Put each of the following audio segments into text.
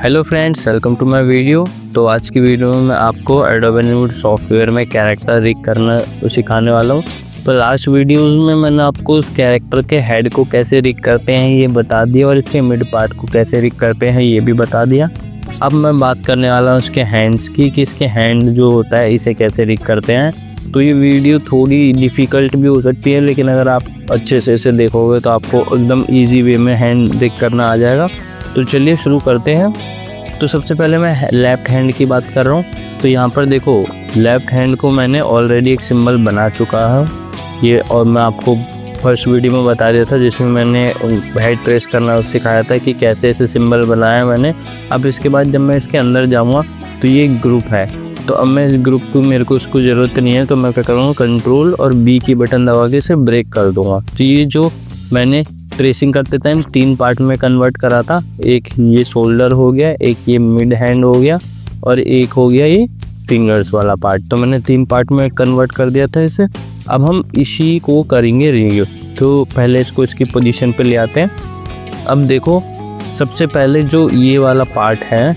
Hello friends, welcome to my video. तो आज की वीडियो में मैं आपको एडोबे एनिमेट सॉफ्टवेयर में कैरेक्टर रिग करना सिखाने वाला हूँ। तो लास्ट वीडियोस में मैंने आपको उस कैरेक्टर के हेड को कैसे रिग करते हैं ये बता दिया और इसके मिड पार्ट को कैसे रिग करते हैं ये भी बता दिया। अब मैं बात करने वाला हूँ उसके हैंड्स की कि इसके हैंड जो होता है इसे कैसे रिग करते हैं। तो ये वीडियो थोड़ी डिफ़िकल्ट भी हो सकती है, लेकिन अगर आप अच्छे से इसे देखोगे तो आपको एकदम ईजी वे में हैंड रिग करना आ जाएगा। तो चलिए शुरू करते हैं। तो सबसे पहले मैं लेफ़्ट हैंड की बात कर रहा हूँ। तो यहाँ पर देखो, लेफ़्ट हैंड को मैंने ऑलरेडी एक सिंबल बना चुका है ये, और मैं आपको फर्स्ट वीडियो में बता दिया था जिसमें मैंने हेड ट्रेस करना सिखाया था कि कैसे ऐसे सिंबल बनाया मैंने। अब इसके बाद जब मैं इसके अंदर जाऊँगा तो ये ग्रुप है, तो अब मैं इस ग्रुप को मेरे को उसको ज़रूरत नहीं है, तो मैं क्या करूँगा, कंट्रोल और बी की बटन दबा के इसे ब्रेक कर दूँगा। तो ये जो मैंने ट्रेसिंग करते टाइम 3 पार्ट में कन्वर्ट करा था, एक ये शोल्डर हो गया, एक ये मिड हैंड हो गया और एक हो गया ये फिंगर्स वाला पार्ट। तो मैंने 3 पार्ट में कन्वर्ट कर दिया था इसे। अब हम इसी को करेंगे रिव्यू। तो पहले इसको इसकी पोजीशन पे ले आते हैं। अब देखो, सबसे पहले जो ये वाला पार्ट है,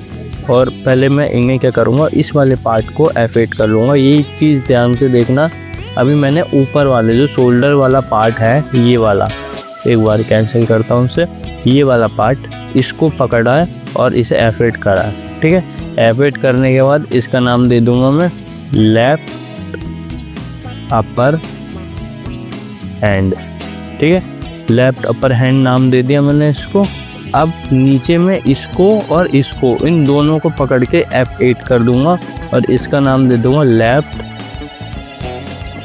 और पहले मैं इन्हें क्या करूँगा, इस वाले पार्ट को एफेक्ट कर लूँगा। ये चीज़ ध्यान से देखना। अभी मैंने ऊपर वाले जो शोल्डर वाला पार्ट है, ये वाला एक बार कैंसिल करता हूँ उसे, ये वाला पार्ट इसको पकड़ा है और इसे एफेक्ट करा है। ठीक है, एफेक्ट करने के बाद इसका नाम दे दूंगा मैं लेफ्ट अपर हैंड। ठीक है, लेफ्ट अपर हैंड नाम दे दिया मैंने इसको। अब नीचे में इसको और इसको, इन दोनों को पकड़ के F8 कर दूंगा और इसका नाम दे दूंगा लेफ्ट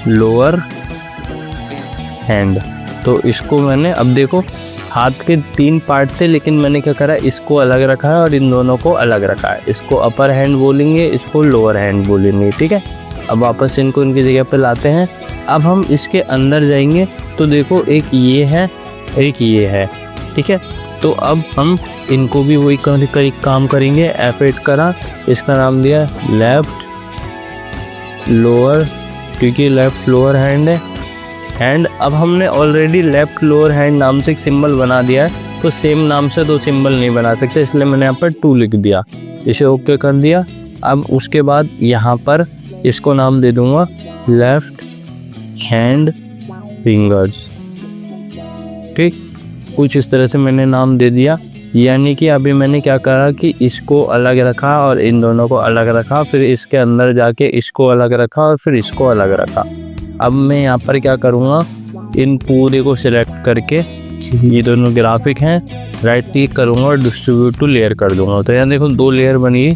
लोअर हैंड। तो इसको मैंने, अब देखो हाथ के 3 पार्ट थे, लेकिन मैंने क्या करा, इसको अलग रखा है और इन दोनों को अलग रखा है। इसको अपर हैंड बोलेंगे, इसको लोअर हैंड बोलेंगे। ठीक है, अब वापस इनको इनकी जगह पे लाते हैं। अब हम इसके अंदर जाएंगे तो देखो, एक ये है, एक ये है। ठीक है, तो अब हम इनको भी वही काम करेंगे। F8 करा, इसका नाम दिया लेफ्ट लोअर, क्योंकि लेफ्ट लोअर हैंड है। हैंड, अब हमने ऑलरेडी लेफ्ट लोअर हैंड नाम से एक सिंबल बना दिया है, तो सेम नाम से 2 सिंबल नहीं बना सकते, इसलिए मैंने यहाँ पर 2 लिख दिया, इसे ओके कर दिया। अब उसके बाद यहाँ पर इसको नाम दे दूंगा लेफ्ट हैंड फिंगर्स। ठीक, कुछ इस तरह से मैंने नाम दे दिया। यानी कि अभी मैंने क्या करा कि इसको अलग रखा और इन दोनों को अलग रखा, फिर इसके अंदर जाके इसको अलग रखा और फिर इसको अलग रखा। अब मैं यहाँ पर क्या करूँगा, इन पूरे को सिलेक्ट करके, ये दोनों ग्राफिक हैं, राइट क्लिक करूँगा और डिस्ट्रीब्यूट टू लेयर कर दूँगा। तो यहाँ देखो 2 लेयर बनी,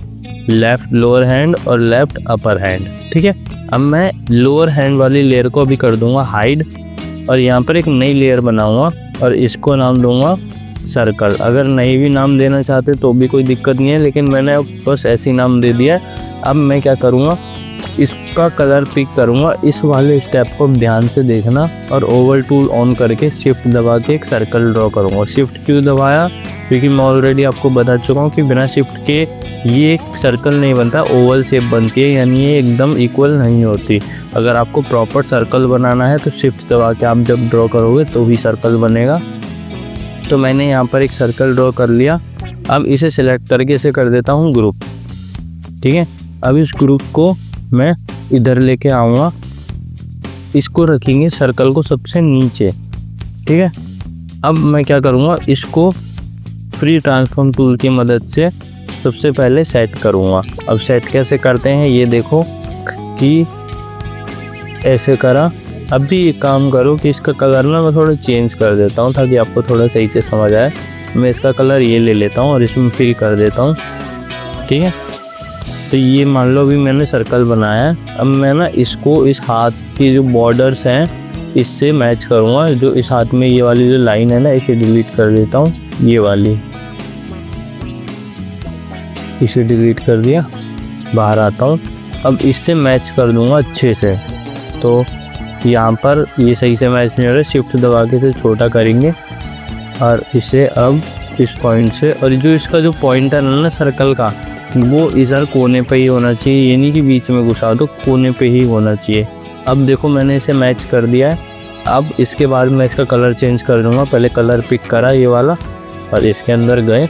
लेफ़्ट लोअर हैंड और लेफ़्ट अपर हैंड। ठीक है, अब मैं लोअर हैंड वाली लेयर को अभी कर दूँगा हाइड, और यहाँ पर एक नई लेयर बनाऊँगा और इसको नाम दूँगा सर्कल। अगर नहीं भी नाम देना चाहते तो भी कोई दिक्कत नहीं है, लेकिन मैंने बस ऐसी नाम दे दिया है। अब मैं क्या करूँगा, इसका कलर पिक करूँगा। इस वाले स्टेप को ध्यान से देखना और ओवल टूल ऑन करके शिफ्ट दबा के एक सर्कल ड्रॉ करूँगा। शिफ्ट क्यों दबाया, क्योंकि मैं ऑलरेडी आपको बता चुका हूँ कि बिना शिफ्ट के ये एक सर्कल नहीं बनता, ओवल शेप बनती है, यानी ये एकदम इक्वल नहीं होती। अगर आपको प्रॉपर सर्कल बनाना है तो शिफ्ट दबा के आप जब ड्रॉ करोगे तो ही सर्कल बनेगा। तो मैंने यहाँ पर एक सर्कल ड्रॉ कर लिया। अब इसे सिलेक्ट करके इसे कर देता हूँ ग्रुप। ठीक है, अब इस ग्रुप को मैं इधर लेके आऊँगा, इसको रखेंगे सर्कल को सबसे नीचे। ठीक है, अब मैं क्या करूँगा, इसको फ्री ट्रांसफॉर्म टूल की मदद से सबसे पहले सेट करूँगा। अब सेट कैसे करते हैं ये देखो, कि ऐसे करा। अब भी एक काम करो कि इसका कलर ना मैं थोड़ा चेंज कर देता हूँ ताकि आपको थोड़ा सही से समझ आए। मैं इसका कलर ये ले लेता हूँ और इसमें फिल कर देता हूँ। ठीक है, तो ये मान लो अभी मैंने सर्कल बनाया है। अब मैं ना इसको इस हाथ की जो बॉर्डर्स हैं इससे मैच करूँगा। जो इस हाथ में ये वाली जो लाइन है ना, इसे डिलीट कर देता हूँ, ये वाली, इसे डिलीट कर दिया, बाहर आता हूँ। अब इससे मैच कर दूँगा अच्छे से। तो यहाँ पर ये सही से मैच नहीं हो रहा, शिफ्ट दबा के इसे छोटा करेंगे और इसे अब इस पॉइंट से, और जो इसका जो पॉइंटर है ना सर्कल का, वो इधर कोने पे ही होना चाहिए, ये नहीं कि बीच में घुसा दो, कोने पे ही होना चाहिए। अब देखो मैंने इसे मैच कर दिया है। अब इसके बाद मैं इसका कलर चेंज कर दूँगा। पहले कलर पिक करा ये वाला और इसके अंदर गए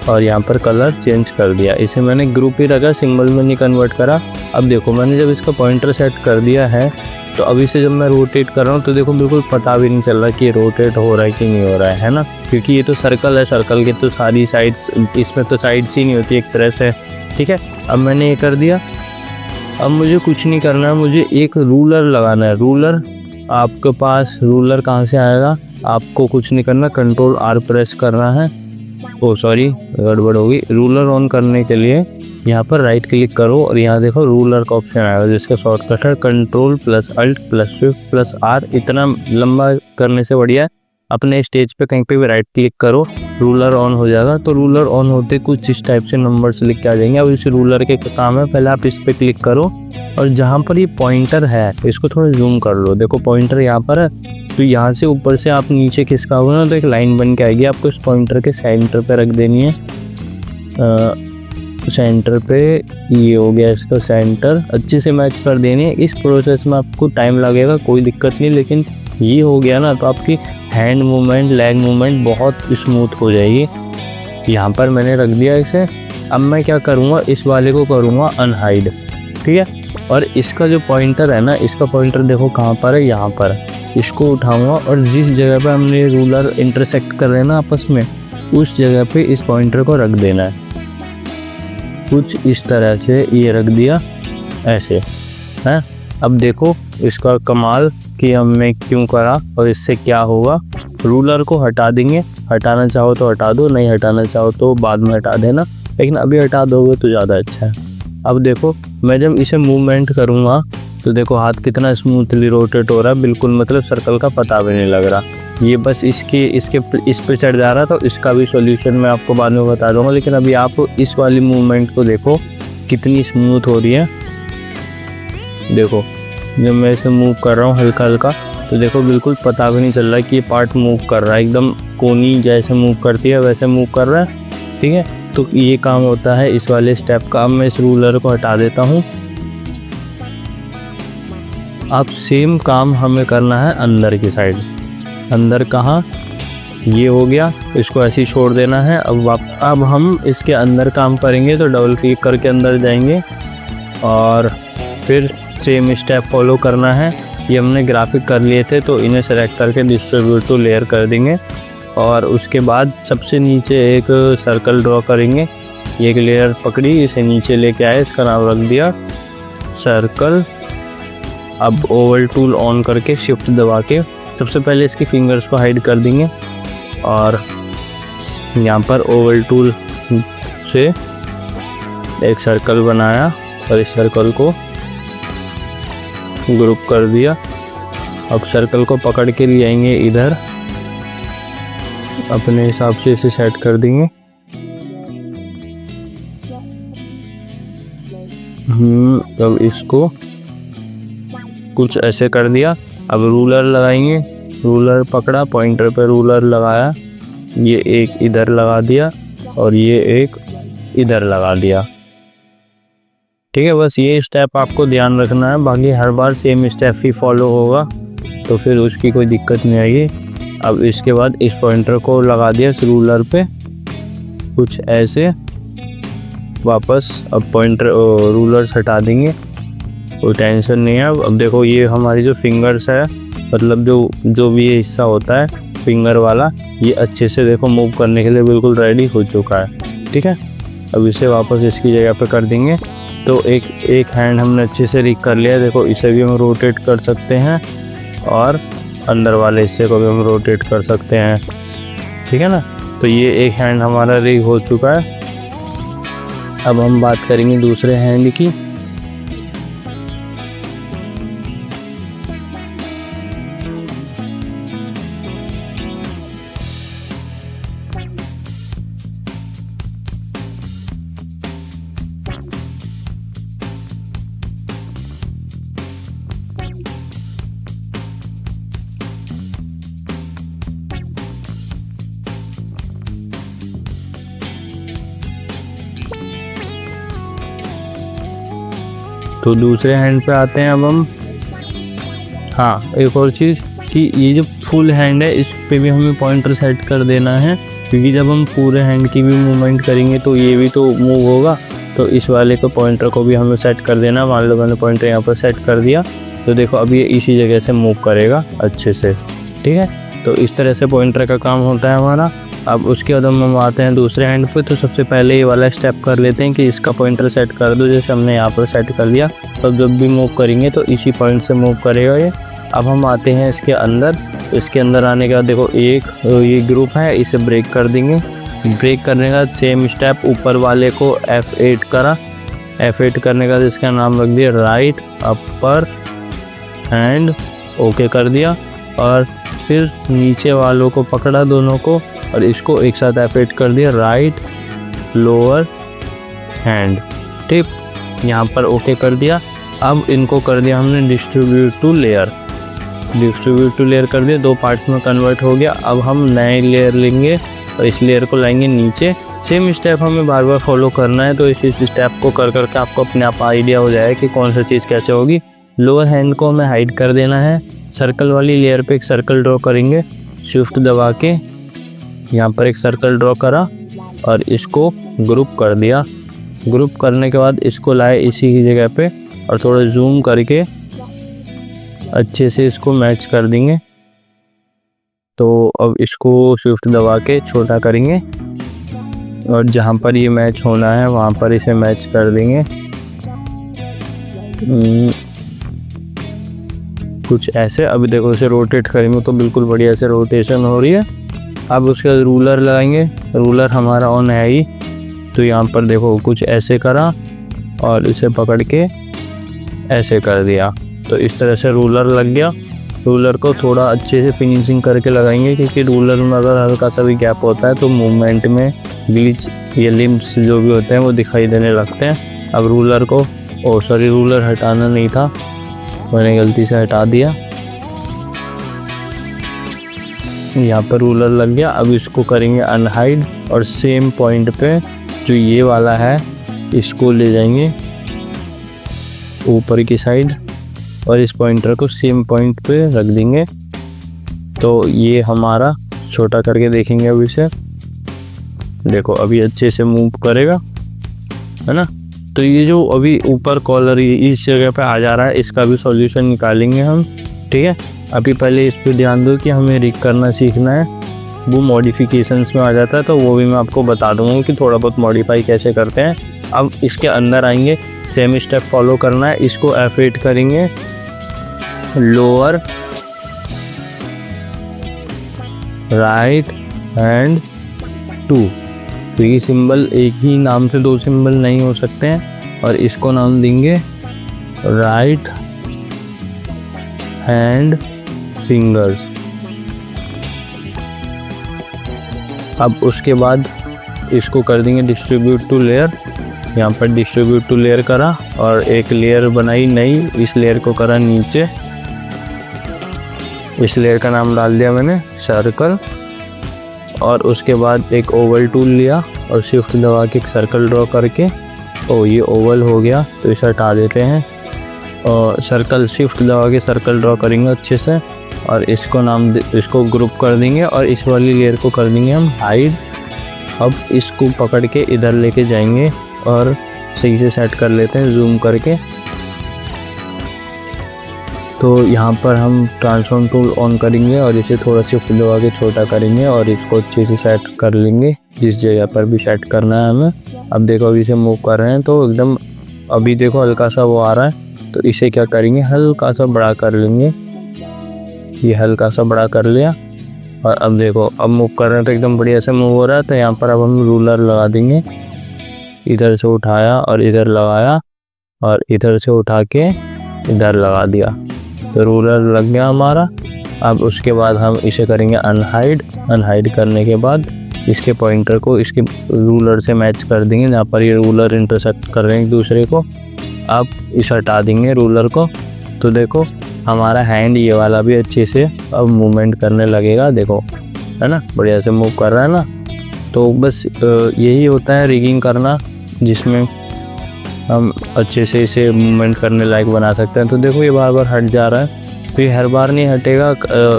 और यहाँ पर कलर चेंज कर दिया। इसे मैंने ग्रुप ही रखा, सिंबल में नहीं कन्वर्ट करा। अब देखो मैंने जब इसका पॉइंटर सेट कर दिया है तो अभी से जब मैं रोटेट कर रहा हूँ तो देखो बिल्कुल पता भी नहीं चल रहा कि रोटेट हो रहा है कि नहीं हो रहा है ना, क्योंकि ये तो सर्कल है, सर्कल के तो सारी साइड्स, इसमें तो साइड्स ही नहीं होती एक तरह से। ठीक है, अब मैंने ये कर दिया। अब मुझे कुछ नहीं करना है, मुझे एक रूलर लगाना है। रूलर आपके पास रूलर कहाँ से आएगा? आपको कुछ नहीं करना, कंट्रोल आर प्रेस करना है। ओ सॉरी, गड़बड़ होगी। रूलर ऑन करने के लिए यहाँ पर राइट क्लिक करो और यहाँ देखो रूलर का ऑप्शन आएगा जिसका शॉर्टकट है control plus alt plus shift plus R. इतना लंबा करने से बढ़िया है अपने स्टेज पे कहीं पे भी राइट क्लिक करो, रूलर ऑन हो जाएगा। तो रूलर ऑन होते कुछ इस टाइप से नंबर्स लिख के आ जाएंगे। अब इस रूलर के काम है, पहले आप इस पे क्लिक करो और जहाँ पर ये पॉइंटर है इसको थोड़ा जूम कर लो। देखो पॉइंटर यहाँ पर है, तो यहाँ से ऊपर से आप नीचे खिसकाओगे ना तो एक लाइन बन के आएगी। आपको इस पॉइंटर के सेंटर पे रख देनी है, सेंटर पे। ये हो गया इसका सेंटर, अच्छे से मैच कर देनी है। इस प्रोसेस में आपको टाइम लगेगा, कोई दिक्कत नहीं, लेकिन ये हो गया ना तो आपकी हैंड मूवमेंट, लेग मूवमेंट बहुत स्मूथ हो जाएगी। यहाँ पर मैंने रख दिया इसे। अब मैं क्या करूँगा, इस वाले को करूँगा अनहाइड। ठीक है, और इसका जो पॉइंटर है ना, इसका पॉइंटर देखो कहाँ पर है, यहाँ पर। इसको उठाऊँगा और जिस जगह पर हमने रूलर इंटरसेक्ट कर रहे हैं ना आपस में, उस जगह पे इस पॉइंटर को रख देना है। कुछ इस तरह से ये रख दिया ऐसे है। अब देखो इसका कमाल कि हमने क्यों करा और इससे क्या होगा। रूलर को हटा देंगे, हटाना चाहो तो हटा दो, नहीं हटाना चाहो तो बाद में हटा देना, लेकिन अभी हटा दोगे तो ज़्यादा अच्छा है। अब देखो मैं जब इसे मूवमेंट करूँगा तो देखो हाथ कितना स्मूथली रोटेट हो रहा है, बिल्कुल मतलब सर्कल का पता भी नहीं लग रहा। ये बस इस पे चढ़ जा रहा था, तो इसका भी सॉल्यूशन मैं आपको बाद में बता दूंगा। लेकिन अभी आप इस वाली मूवमेंट को देखो कितनी स्मूथ हो रही है। देखो जब मैं इसे मूव कर रहा हूँ हल्का हल्का तो देखो बिल्कुल पता भी नहीं चल रहा है कि ये पार्ट मूव कर रहा है, एकदम कोनी जैसे मूव करती है वैसे मूव कर रहा है। ठीक है, तो ये काम होता है इस वाले स्टेप का। अब मैं इस रूलर को हटा देता हूँ। अब सेम काम हमें करना है अंदर की साइड। अंदर कहाँ, ये हो गया, इसको ऐसे ही छोड़ देना है। अब हम इसके अंदर काम करेंगे तो डबल क्लिक करके अंदर जाएंगे और फिर सेम स्टेप फॉलो करना है। ये हमने ग्राफिक कर लिए थे तो इन्हें सेलेक्ट करके डिस्ट्रीब्यूट टू लेयर कर देंगे और उसके बाद सबसे नीचे एक सर्कल ड्रॉ करेंगे। एक लेयर पकड़ी, इसे नीचे लेके आए, इसका नाम रख दिया सर्कल। अब ओवल टूल ऑन करके शिफ्ट दबा के सबसे पहले इसकी फिंगर्स को हाइड कर देंगे और यहाँ पर ओवल टूल से एक सर्कल बनाया और इस सर्कल को ग्रुप कर दिया। अब सर्कल को पकड़ के ले आएंगे इधर, अपने हिसाब से इसे सेट कर देंगे। अब इसको कुछ ऐसे कर दिया। अब रूलर लगाएंगे, रूलर पकड़ा, पॉइंटर पे रूलर लगाया, ये एक इधर लगा दिया और ये एक इधर लगा दिया। ठीक है, बस ये स्टेप आपको ध्यान रखना है, बाकी हर बार सेम स्टेप ही फॉलो होगा तो फिर उसकी कोई दिक्कत नहीं आएगी। अब इसके बाद इस पॉइंटर को लगा दिया इस रूलर पे कुछ ऐसे वापस। अब पॉइंटर रूलर्स हटा देंगे, कोई टेंशन नहीं है। अब देखो ये हमारी जो फिंगर्स है, मतलब जो भी ये हिस्सा होता है फिंगर वाला, ये अच्छे से देखो मूव करने के लिए बिल्कुल रेडी हो चुका है। ठीक है, अब इसे वापस इसकी जगह पे कर देंगे। तो एक हैंड हमने अच्छे से रिग कर लिया। देखो इसे भी हम रोटेट कर सकते हैं और अंदर वाले हिस्से को भी हम रोटेट कर सकते हैं। ठीक है ना, तो ये एक हैंड हमारा रिग हो चुका है। अब हम बात करेंगे दूसरे हैंड की। तो दूसरे हैंड पे आते हैं अब हम। हाँ, एक और चीज़ कि ये जो फुल हैंड है इस पे भी हमें पॉइंटर सेट कर देना है क्योंकि जब हम पूरे हैंड की भी मूवमेंट करेंगे तो ये भी तो मूव होगा। तो इस वाले को पॉइंटर को भी हमें सेट कर देना। मान लो मैंने पॉइंटर यहाँ पर सेट कर दिया तो देखो अब ये इसी जगह से मूव करेगा अच्छे से, ठीक है। तो इस तरह से पॉइंटर का काम होता है हमारा। अब उसके बाद हम आते हैं दूसरे हैंड पे। तो सबसे पहले ये वाला स्टेप कर लेते हैं कि इसका पॉइंटर सेट कर दो, जैसे हमने यहाँ पर सेट कर लिया। तो जब भी मूव करेंगे तो इसी पॉइंट से मूव करेगा ये। अब हम आते हैं इसके अंदर। इसके अंदर आने के बाद देखो एक ये ग्रुप है, इसे ब्रेक कर देंगे। ब्रेक करने का सेम स्टेप ऊपर वाले को F8 करा। F8 करने का इसका नाम रख दिया राइट अपर हैंड, ओके कर दिया। और फिर नीचे वालों को पकड़ा दोनों को और इसको एक साथ F8 कर दिया राइट लोअर हैंड, ठीक। यहाँ पर ओके कर दिया। अब इनको कर दिया हमने distribute to layer. Distribute to layer कर दिया, 2 पार्ट्स में कन्वर्ट हो गया। अब हम नए लेयर लेंगे और इस लेयर को लाएंगे नीचे। सेम स्टेप हमें बार बार फॉलो करना है। तो इस स्टेप को कर करके आपको अपने आप आइडिया हो जाए कि कौन सी चीज़ कैसे होगी। लोअर हैंड को हमें हाइड कर देना है। सर्कल वाली लेयर पे एक सर्कल ड्रॉ करेंगे, शिफ्ट दबा के यहाँ पर एक सर्कल ड्रॉ करा और इसको ग्रुप कर दिया। ग्रुप करने के बाद इसको लाए इसी की जगह पे और थोड़ा जूम करके अच्छे से इसको मैच कर देंगे। तो अब इसको शिफ्ट दबा के छोटा करेंगे और जहाँ पर ये मैच होना है वहाँ पर इसे मैच कर देंगे। कुछ ऐसे। अभी देखो इसे रोटेट करेंगे तो बिल्कुल बढ़िया से रोटेशन हो रही है। अब उसके बाद रूलर लगाएंगे। रूलर हमारा ऑन है ही, तो यहाँ पर देखो कुछ ऐसे करा और इसे पकड़ के ऐसे कर दिया। तो इस तरह से रूलर लग गया। रूलर को थोड़ा अच्छे से फिनिशिंग करके लगाएंगे, क्योंकि रूलर में अगर हल्का सा भी गैप होता है तो मूवमेंट में ग्लिच या लिम्स जो भी होते हैं वो दिखाई देने लगते हैं। अब रूलर को रूलर हटाना नहीं था, मैंने गलती से हटा दिया। यहाँ पर रूलर लग गया। अब इसको करेंगे अनहाइड और सेम पॉइंट पे जो ये वाला है इसको ले जाएंगे ऊपर की साइड और इस पॉइंटर को सेम पॉइंट पे रख देंगे। तो ये हमारा छोटा करके देखेंगे। अभी से देखो अभी अच्छे से मूव करेगा, है ना। तो ये जो अभी ऊपर कॉलर इस जगह पे आ जा रहा है, इसका भी सॉल्यूशन निकालेंगे हम, ठीक है। अभी पहले इस पे ध्यान दो कि हमें रिग करना सीखना है। वो मॉडिफिकेशंस में आ जाता है, तो वो भी मैं आपको बता दूंगा कि थोड़ा बहुत मॉडिफाई कैसे करते हैं। अब इसके अंदर आएंगे, सेम स्टेप फॉलो करना है। इसको F8 करेंगे लोअर राइट हैंड 2। तो ये सिंबल एक ही नाम से 2 सिंबल नहीं हो सकते हैं और इसको नाम देंगे राइट हैंड फिंगर्स। अब उसके बाद इसको कर देंगे डिस्ट्रीब्यूट टू लेयर। यहाँ पर डिस्ट्रीब्यूट टू लेयर करा और एक लेयर बनाई नई, इस लेयर को करा नीचे। इस लेयर का नाम डाल दिया मैंने सर्कल। और उसके बाद एक ओवल टूल लिया और शिफ्ट दबा के एक सर्कल ड्रॉ करके, ओ ये ओवल हो गया तो इसे हटा देते हैं। और सर्कल शिफ्ट दबा के सर्कल ड्रॉ करेंगे अच्छे से और इसको ग्रुप कर देंगे और इस वाली लेयर को कर देंगे हम हाइड। अब इसको पकड़ के इधर लेके जाएंगे और सही से सेट कर लेते हैं जूम करके। तो यहाँ पर हम ट्रांसफॉर्म टूल ऑन करेंगे और इसे थोड़ा शिफ्ट दबा के छोटा करेंगे और इसको अच्छे से सेट कर लेंगे जिस जगह पर भी सेट करना है हमें। अब देखो अभी इसे मूव कर रहे हैं तो एकदम अभी देखो हल्का सा वो आ रहा है, तो इसे क्या करेंगे हल्का सा बड़ा कर लेंगे। ये हल्का सा बड़ा कर लिया और अब देखो अब मूव कर रहे हैं तो एकदम बढ़िया से मूव हो रहा है। तो यहाँ पर अब हम रूलर लगा देंगे, इधर से उठाया और इधर लगाया और इधर से उठा के इधर लगा दिया, तो रूलर लग गया हमारा। अब उसके बाद हम इसे करेंगे अनहाइड। अनहाइड करने के बाद इसके पॉइंटर को इसके रूलर से मैच कर देंगे, जहाँ पर ये रूलर इंटरसेक्ट कर रहे हैं एक दूसरे को। अब इसे हटा देंगे रूलर को। तो देखो हमारा हैंड ये वाला भी अच्छे से अब मूवमेंट करने लगेगा, देखो है ना, बढ़िया से मूव कर रहा है ना। तो बस यही होता है रिगिंग करना, जिसमें हम अच्छे से इसे मूवमेंट करने लायक बना सकते हैं। तो देखो ये बार बार हट जा रहा है, तो ये हर बार नहीं हटेगा,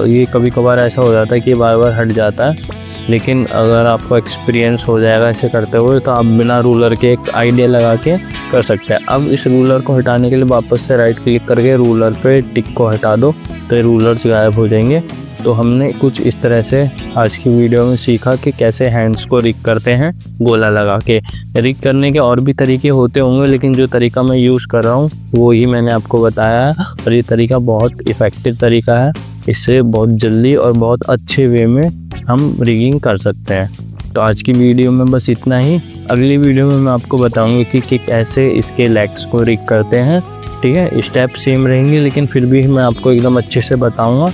ये कभी कभार ऐसा हो जाता है कि बार बार हट जाता है। लेकिन अगर आपको एक्सपीरियंस हो जाएगा इसे करते हुए तो आप बिना रूलर के एक आइडिया लगा के कर सकते हैं। अब इस रूलर को हटाने के लिए वापस से राइट क्लिक करके रूलर पे टिक को हटा दो तो रूलर्स गायब हो जाएंगे। तो हमने कुछ इस तरह से आज की वीडियो में सीखा कि कैसे हैंड्स को रिग करते हैं गोला लगा के। रिग करने के और भी तरीके होते होंगे, लेकिन जो तरीका मैं यूज़ कर रहा हूँ वो ही मैंने आपको बताया है और ये तरीका बहुत इफ़ेक्टिव तरीका है। इससे बहुत जल्दी और बहुत अच्छे वे में हम रिगिंग कर सकते हैं। तो आज की वीडियो में बस इतना ही। अगली वीडियो में मैं आपको बताऊँगी कि कैसे इसके लेग्स को रिग करते हैं। ठीक है, स्टेप सेम रहेंगे लेकिन फिर भी मैं आपको एकदम अच्छे से बताऊँगा।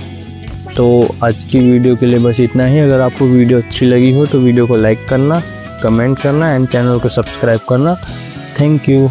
तो आज की वीडियो के लिए बस इतना ही। अगर आपको वीडियो अच्छी लगी हो तो वीडियो को लाइक करना, कमेंट करना एंड चैनल को सब्सक्राइब करना। Thank you.